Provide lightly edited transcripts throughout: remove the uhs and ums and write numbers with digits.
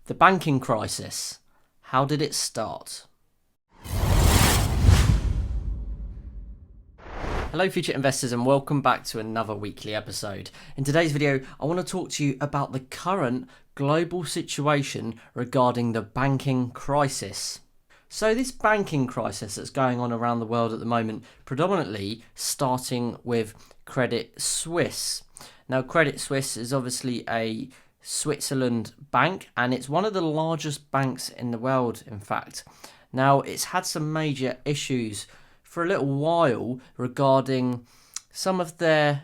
The banking crisis. How did it start? Hello future investors and welcome back to another weekly episode. In today's video, I want to talk to you about the current global situation regarding the banking crisis. So this banking crisis that's going on around the world at the moment, predominantly starting with Credit Suisse. Now Credit Suisse is obviously a Switzerland bank and it's one of the largest banks in the world, in fact. Now it's had some major issues for a little while regarding some of their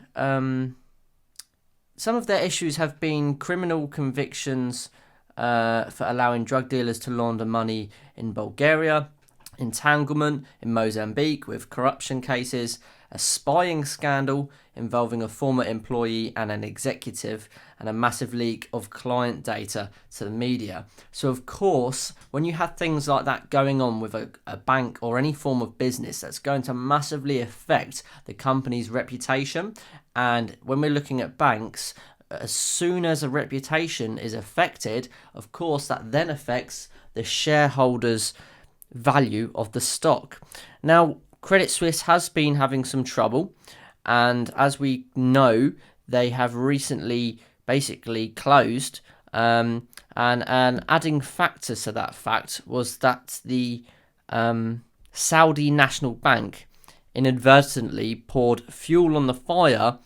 issues have been criminal convictions for allowing drug dealers to launder money in Bulgaria, entanglement in Mozambique with corruption cases, a spying scandal involving a former employee and an executive, and a massive leak of client data to the media. So of course, when you have things like that going on with a bank or any form of business, that's going to massively affect the company's reputation. And when we're looking at banks, as soon as a reputation is affected, of course, that then affects the shareholders' value of the stock. Now, Credit Suisse has been having some trouble, and as we know, they have recently basically closed. And an adding factor to that fact was that the Saudi National Bank inadvertently poured fuel on the fire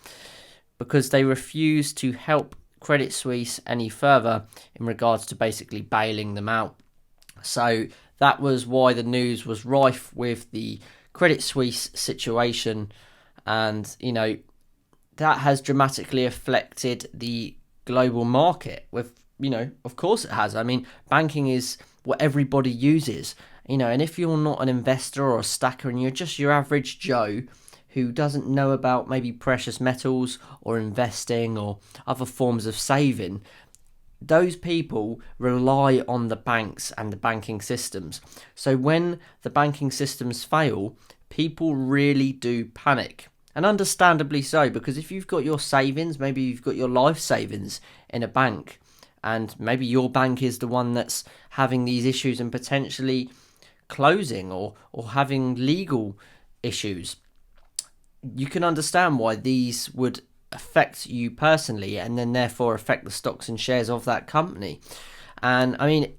because they refused to help Credit Suisse any further in regards to basically bailing them out. So that was why the news was rife with the Credit Suisse situation, and that has dramatically affected the global market. Of course it has. I mean, banking is what everybody uses, and if you're not an investor or a stacker and you're just your average Joe who doesn't know about maybe precious metals or investing or other forms of saving, those people rely on the banks and the banking systems. So when the banking systems fail, people really do panic. And understandably so, because if you've got your savings, maybe you've got your life savings in a bank, and maybe your bank is the one that's having these issues and potentially closing or having legal issues, you can understand why these would affect you personally and then therefore affect the stocks and shares of that company. And I mean,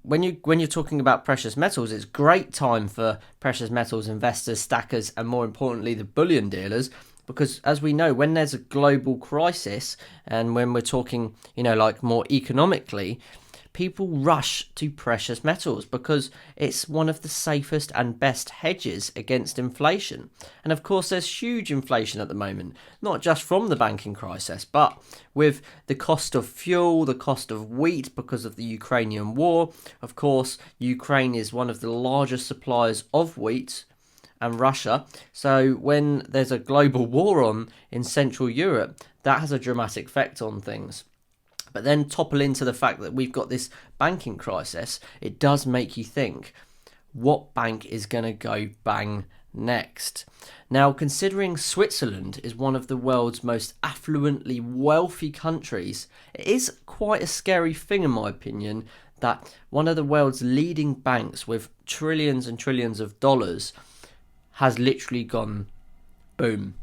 when you're talking about precious metals, it's great time for precious metals investors, stackers, and more importantly the bullion dealers, because as we know, when there's a global crisis and when we're talking like more economically, people rush to precious metals because it's one of the safest and best hedges against inflation. And of course, there's huge inflation at the moment, not just from the banking crisis, but with the cost of fuel, the cost of wheat because of the Ukrainian war. Of course, Ukraine is one of the largest suppliers of wheat, and Russia. So when there's a global war on in Central Europe, that has a dramatic effect on things. But then topple into the fact that we've got this banking crisis, it does make you think, what bank is going to go bang next? Now, considering Switzerland is one of the world's most affluently wealthy countries, it is quite a scary thing, in my opinion, that one of the world's leading banks with trillions and trillions of dollars has literally gone boom.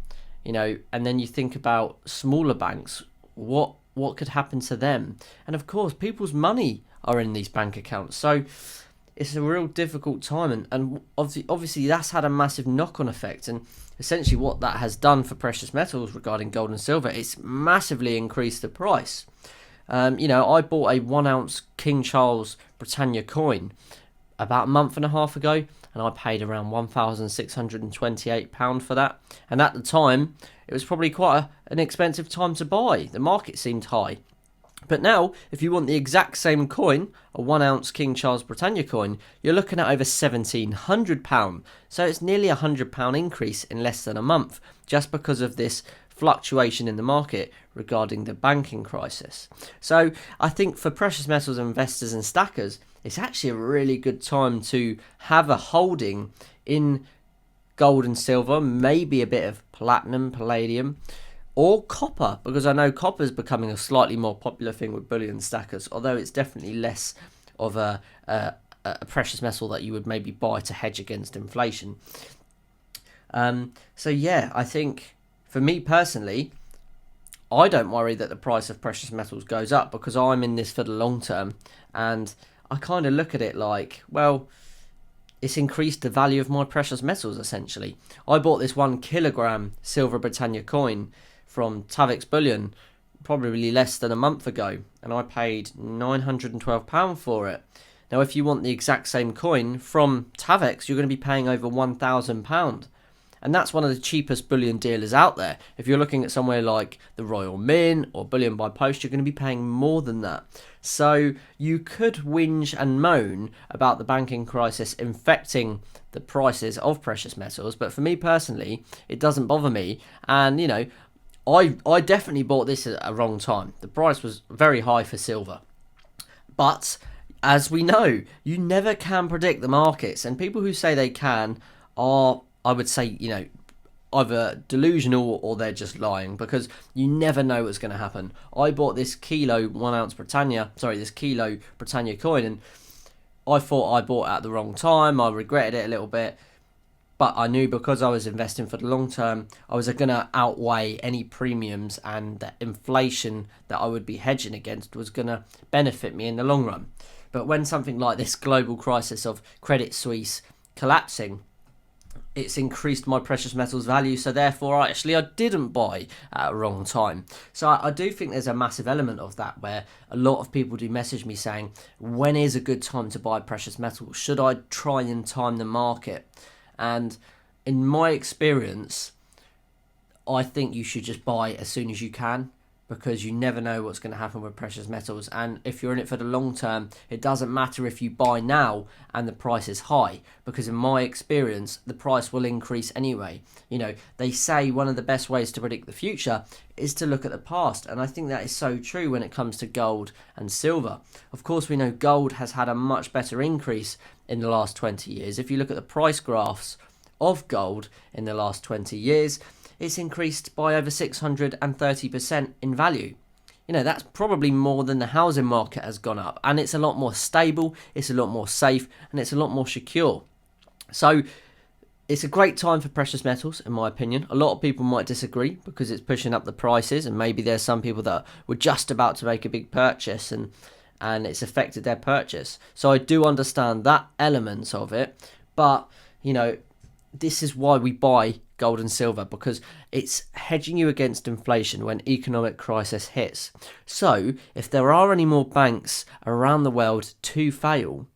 And then you think about smaller banks, what could happen to them? And of course, people's money are in these bank accounts. So it's a real difficult time. And obviously, that's had a massive knock-on effect. And essentially what that has done for precious metals regarding gold and silver, it's massively increased the price. I bought a 1 ounce King Charles Britannia coin about a month and a half ago, and I paid around £1,628 for that. And at the time, it was probably quite an expensive time to buy. The market seemed high. But now, if you want the exact same coin, a 1 ounce King Charles Britannia coin, you're looking at over £1,700. So it's nearly a £100 increase in less than a month, just because of this fluctuation in the market regarding the banking crisis. So I think for precious metals investors and stackers, it's actually a really good time to have a holding in gold and silver, maybe a bit of platinum, palladium, or copper, because I know copper is becoming a slightly more popular thing with bullion stackers, although it's definitely less of a precious metal that you would maybe buy to hedge against inflation. So yeah, I think for me personally, I don't worry that the price of precious metals goes up because I'm in this for the long term, and I kind of look at it like, well, it's increased the value of my precious metals essentially. I bought this 1 kilogram silver Britannia coin from Tavex Bullion probably less than a month ago, and I paid £912 for it. Now, if you want the exact same coin from Tavex, you're going to be paying over £1,000. And that's one of the cheapest bullion dealers out there. If you're looking at somewhere like the Royal Mint or Bullion by Post, you're going to be paying more than that. So you could whinge and moan about the banking crisis infecting the prices of precious metals, but for me personally, it doesn't bother me. And, you know, I definitely bought this at a wrong time. The price was very high for silver. But as we know, you never can predict the markets, and people who say they can are, I would say, you know, either delusional or they're just lying, because you never know what's going to happen. I bought this kilo this kilo Britannia coin, and I thought I bought it at the wrong time. I regretted it a little bit, but I knew because I was investing for the long term, I was going to outweigh any premiums, and the inflation that I would be hedging against was going to benefit me in the long run. But when something like this global crisis of Credit Suisse collapsing, it's increased my precious metals value, so therefore I didn't buy at a wrong time. So I do think there's a massive element of that where a lot of people do message me saying, when is a good time to buy precious metals? Should I try and time the market? And in my experience, I think you should just buy as soon as you can, because you never know what's going to happen with precious metals. And if you're in it for the long term, it doesn't matter if you buy now and the price is high, because in my experience, the price will increase anyway. You know, they say one of the best ways to predict the future is to look at the past, and I think that is so true when it comes to gold and silver. Of course, we know gold has had a much better increase in the last 20 years. If you look at the price graphs of gold in the last 20 years, it's increased by over 630% in value. You know, that's probably more than the housing market has gone up, and it's a lot more stable, it's a lot more safe, and it's a lot more secure. So it's a great time for precious metals, in my opinion. A lot of people might disagree because it's pushing up the prices, and maybe there's some people that were just about to make a big purchase and it's affected their purchase. So I do understand that element of it, but, you know, this is why we buy gold and silver, because it's hedging you against inflation when economic crisis hits. So if there are any more banks around the world to fail,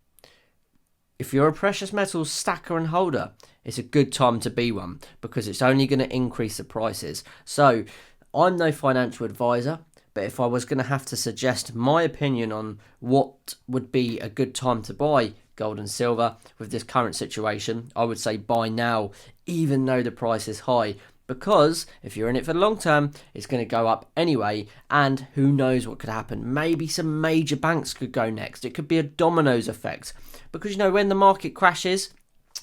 if you're a precious metals stacker and holder, it's a good time to be one, because it's only going to increase the prices. So I'm no financial advisor, but if I was going to have to suggest my opinion on what would be a good time to buy gold and silver with this current situation, I would say buy now, even though the price is high, because if you're in it for the long term, it's going to go up anyway, and who knows what could happen. Maybe some major banks could go next. It could be a dominoes effect, because, you know, when the market crashes,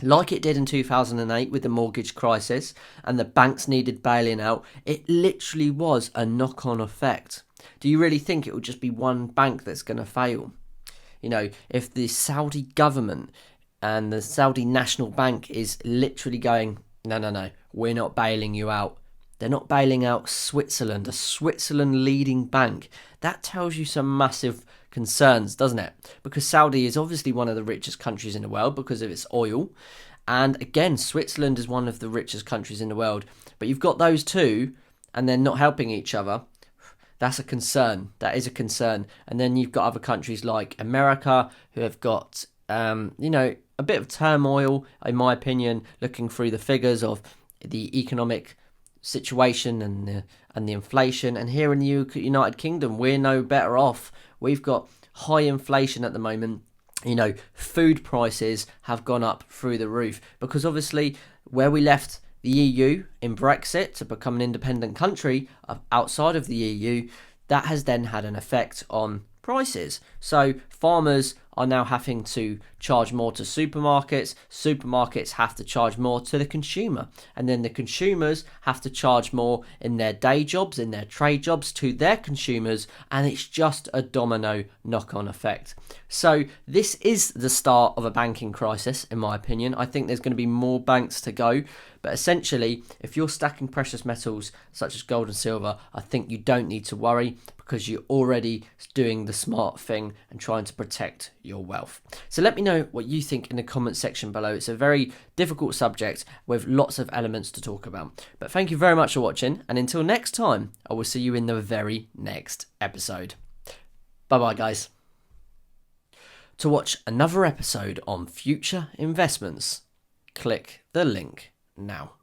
like it did in 2008 with the mortgage crisis and the banks needed bailing out, it literally was a knock-on effect. Do you really think it will just be one bank that's going to fail? You know, if the Saudi government and the Saudi National Bank is literally going, no, we're not bailing you out. They're not bailing out Switzerland, a Switzerland leading bank. That tells you some massive concerns, doesn't it? Because Saudi is obviously one of the richest countries in the world because of its oil. And again, Switzerland is one of the richest countries in the world. But you've got those two and they're not helping each other. That's a concern. That is a concern. And then you've got other countries like America who have got, a bit of turmoil, in my opinion, looking through the figures of the economic situation and the inflation. And here in the United Kingdom, we're no better off. We've got high inflation at the moment. You know, food prices have gone up through the roof because obviously where we left the EU in Brexit to become an independent country outside of the EU, that has then had an effect on prices. So farmers are now having to charge more to supermarkets have to charge more to the consumer, and then the consumers have to charge more in their day jobs, in their trade jobs, to their consumers, and it's just a domino knock-on effect. So this is the start of a banking crisis, in my opinion. I think there's going to be more banks to go, but essentially, if you're stacking precious metals such as gold and silver, I think you don't need to worry, because you're already doing the smart thing and trying to protect your wealth. So let me know what you think in the comment section below. It's a very difficult subject with lots of elements to talk about. But thank you very much for watching, and until next time, I will see you in the very next episode. Bye-bye, guys. To watch another episode on future investments, click the link now.